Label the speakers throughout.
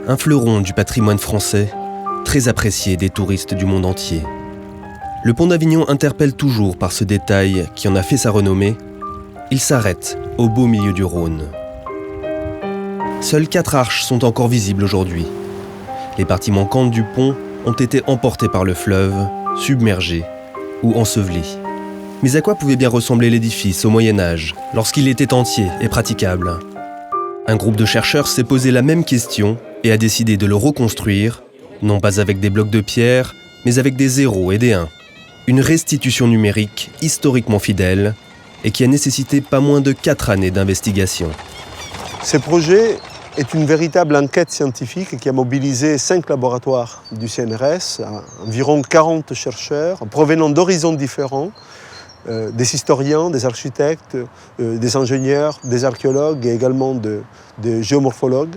Speaker 1: Un fleuron du patrimoine français, très apprécié des touristes du monde entier. Le pont d'Avignon interpelle toujours par ce détail qui en a fait sa renommée. Il s'arrête au beau milieu du Rhône. Seules 4 arches sont encore visibles aujourd'hui. Les parties manquantes du pont ont été emportées par le fleuve, submergées ou ensevelies. Mais à quoi pouvait bien ressembler l'édifice au Moyen-Âge, lorsqu'il était entier et praticable ? Un groupe de chercheurs s'est posé la même question et a décidé de le reconstruire, non pas avec des blocs de pierre, mais avec des 0 et des 1. Une restitution numérique historiquement fidèle et qui a nécessité pas moins de 4 années d'investigation.
Speaker 2: Ce projet est une véritable enquête scientifique qui a mobilisé 5 laboratoires du CNRS, environ 40 chercheurs provenant d'horizons différents, des historiens, des architectes, des ingénieurs, des archéologues et également des géomorphologues.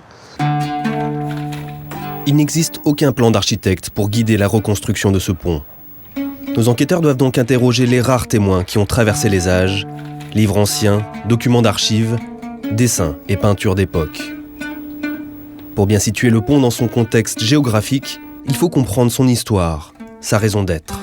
Speaker 1: Il n'existe aucun plan d'architecte pour guider la reconstruction de ce pont. Nos enquêteurs doivent donc interroger les rares témoins qui ont traversé les âges, livres anciens, documents d'archives, dessins et peintures d'époque. Pour bien situer le pont dans son contexte géographique, il faut comprendre son histoire, sa raison d'être.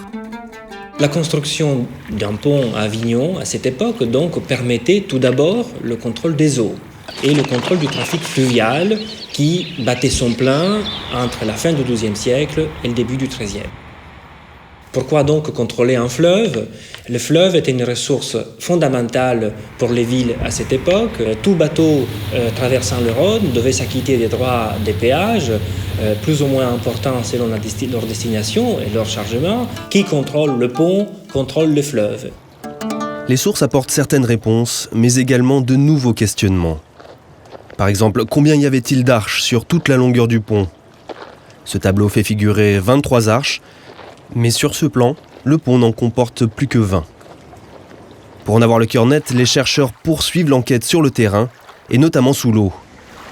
Speaker 3: La construction d'un pont à Avignon, à cette époque, donc, permettait tout d'abord le contrôle des eaux et le contrôle du trafic fluvial qui battait son plein entre la fin du XIIe siècle et le début du XIIIe. Pourquoi donc contrôler un fleuve ? Le fleuve était une ressource fondamentale pour les villes à cette époque. Tout bateau traversant le Rhône devait s'acquitter des droits des péages, plus ou moins importants selon leur destination et leur chargement. Qui contrôle le pont contrôle le fleuve.
Speaker 1: Les sources apportent certaines réponses, mais également de nouveaux questionnements. Par exemple, combien y avait-il d'arches sur toute la longueur du pont ? Ce tableau fait figurer 23 arches, mais sur ce plan, le pont n'en comporte plus que 20. Pour en avoir le cœur net, les chercheurs poursuivent l'enquête sur le terrain, et notamment sous l'eau.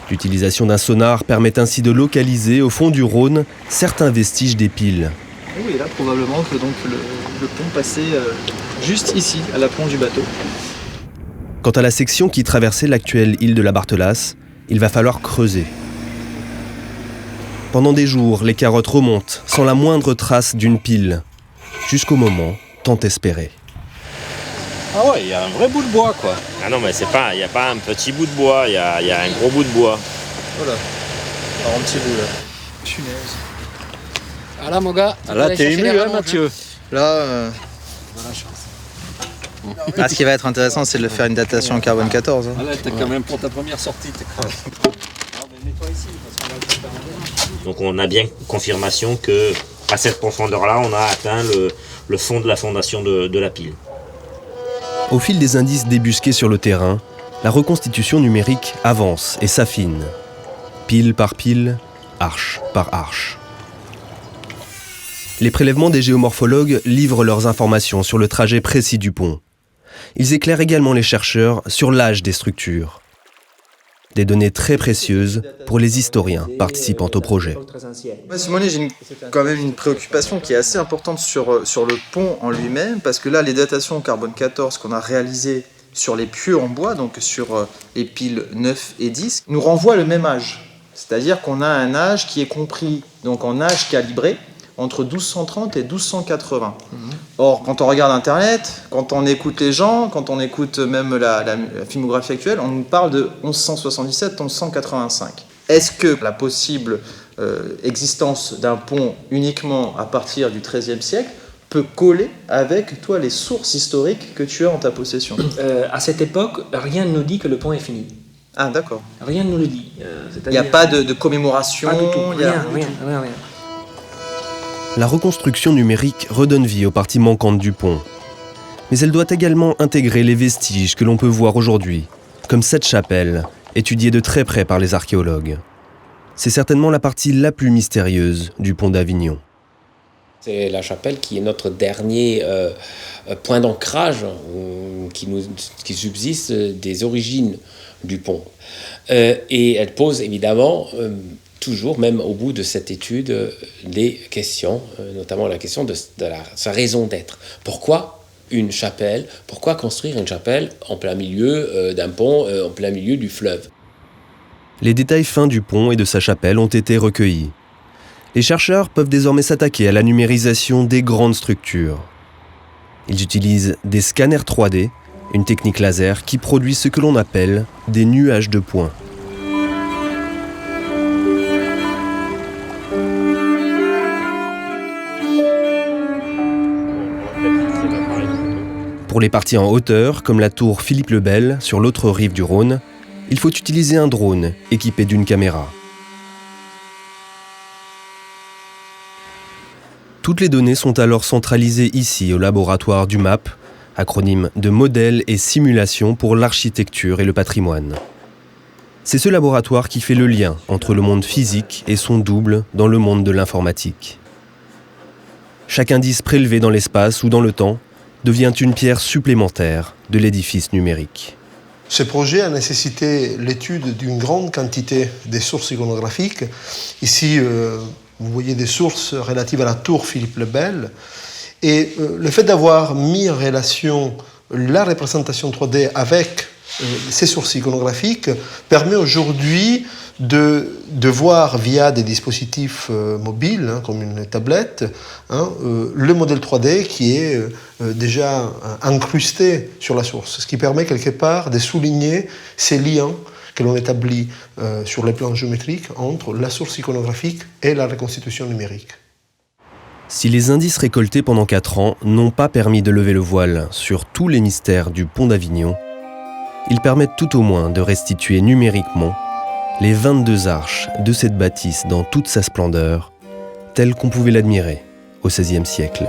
Speaker 1: L'utilisation d'un sonar permet ainsi de localiser au fond du Rhône certains vestiges des piles.
Speaker 4: Oui, là probablement que donc le pont passait juste ici, à la plonge du bateau.
Speaker 1: Quant à la section qui traversait l'actuelle île de la Barthelasse, il va falloir creuser. Pendant des jours, les carottes remontent, sans la moindre trace d'une pile, jusqu'au moment tant espéré.
Speaker 5: Ah ouais, il y a un vrai bout de bois, quoi.
Speaker 6: Ah non, mais il n'y a pas un petit bout de bois, il y a un gros bout de bois.
Speaker 4: Voilà, alors un petit bout là. Punaise.
Speaker 7: Ah là, mon gars.
Speaker 5: Ah là, t'es ému, hein, Mathieu.
Speaker 4: Là, ce qui va être intéressant, c'est de faire une datation en carbone 14.
Speaker 5: Ah là, t'es quand même pour ta première sortie.
Speaker 6: Donc on a bien confirmation que à cette profondeur-là, on a atteint le fond de la fondation de la pile.
Speaker 1: Au fil des indices débusqués sur le terrain, la reconstitution numérique avance et s'affine. Pile par pile, arche par arche. Les prélèvements des géomorphologues livrent leurs informations sur le trajet précis du pont. Ils éclairent également les chercheurs sur l'âge des structures. Des données très précieuses pour les historiens participant au projet.
Speaker 4: Moi, Simonet, j'ai quand même une préoccupation qui est assez importante sur le pont en lui-même, parce que là, les datations en carbone 14 qu'on a réalisées sur les pieux en bois, donc sur les piles 9 et 10, nous renvoient le même âge. C'est-à-dire qu'on a un âge qui est compris donc en âge calibré, entre 1230 et 1280. Or, quand on regarde Internet, quand on écoute les gens, quand on écoute même la filmographie actuelle, on nous parle de 1177-1185. Est-ce que la possible existence d'un pont uniquement à partir du XIIIe siècle peut coller avec toi les sources historiques que tu as en ta possession ?
Speaker 3: À cette époque, rien ne nous dit que le pont est fini.
Speaker 4: Ah, d'accord.
Speaker 3: Rien ne nous le dit.
Speaker 4: Il n'y a pas de commémoration.
Speaker 3: Pas du tout. Rien.
Speaker 1: La reconstruction numérique redonne vie aux parties manquantes du pont. Mais elle doit également intégrer les vestiges que l'on peut voir aujourd'hui, comme cette chapelle, étudiée de très près par les archéologues. C'est certainement la partie la plus mystérieuse du pont d'Avignon.
Speaker 7: C'est la chapelle qui est notre dernier point d'ancrage qui subsiste des origines du pont. Et elle pose évidemment toujours, même au bout de cette étude, des questions, notamment la question de sa raison d'être. Pourquoi une chapelle. Pourquoi construire une chapelle en plein milieu d'un pont, en plein milieu du fleuve?
Speaker 1: Les détails fins du pont et de sa chapelle ont été recueillis. Les chercheurs peuvent désormais s'attaquer à la numérisation des grandes structures. Ils utilisent des scanners 3D, une technique laser qui produit ce que l'on appelle des nuages de points. Pour les parties en hauteur, comme la tour Philippe le Bel sur l'autre rive du Rhône, il faut utiliser un drone équipé d'une caméra. Toutes les données sont alors centralisées ici au laboratoire du MAP, acronyme de modèles et simulations pour l'architecture et le patrimoine. C'est ce laboratoire qui fait le lien entre le monde physique et son double dans le monde de l'informatique. Chaque indice prélevé dans l'espace ou dans le temps devient une pierre supplémentaire de l'édifice numérique.
Speaker 2: Ce projet a nécessité l'étude d'une grande quantité de sources iconographiques. Ici, vous voyez des sources relatives à la tour Philippe le Bel. Et le fait d'avoir mis en relation la représentation 3D avec ces sources iconographiques permet aujourd'hui de voir via des dispositifs mobiles, comme une tablette, le modèle 3D qui est déjà incrusté sur la source, ce qui permet quelque part de souligner ces liens que l'on établit sur les plans géométriques entre la source iconographique et la reconstitution numérique.
Speaker 1: Si les indices récoltés pendant 4 ans n'ont pas permis de lever le voile sur tous les mystères du pont d'Avignon, ils permettent tout au moins de restituer numériquement les 22 arches de cette bâtisse dans toute sa splendeur, telle qu'on pouvait l'admirer au XVIe siècle.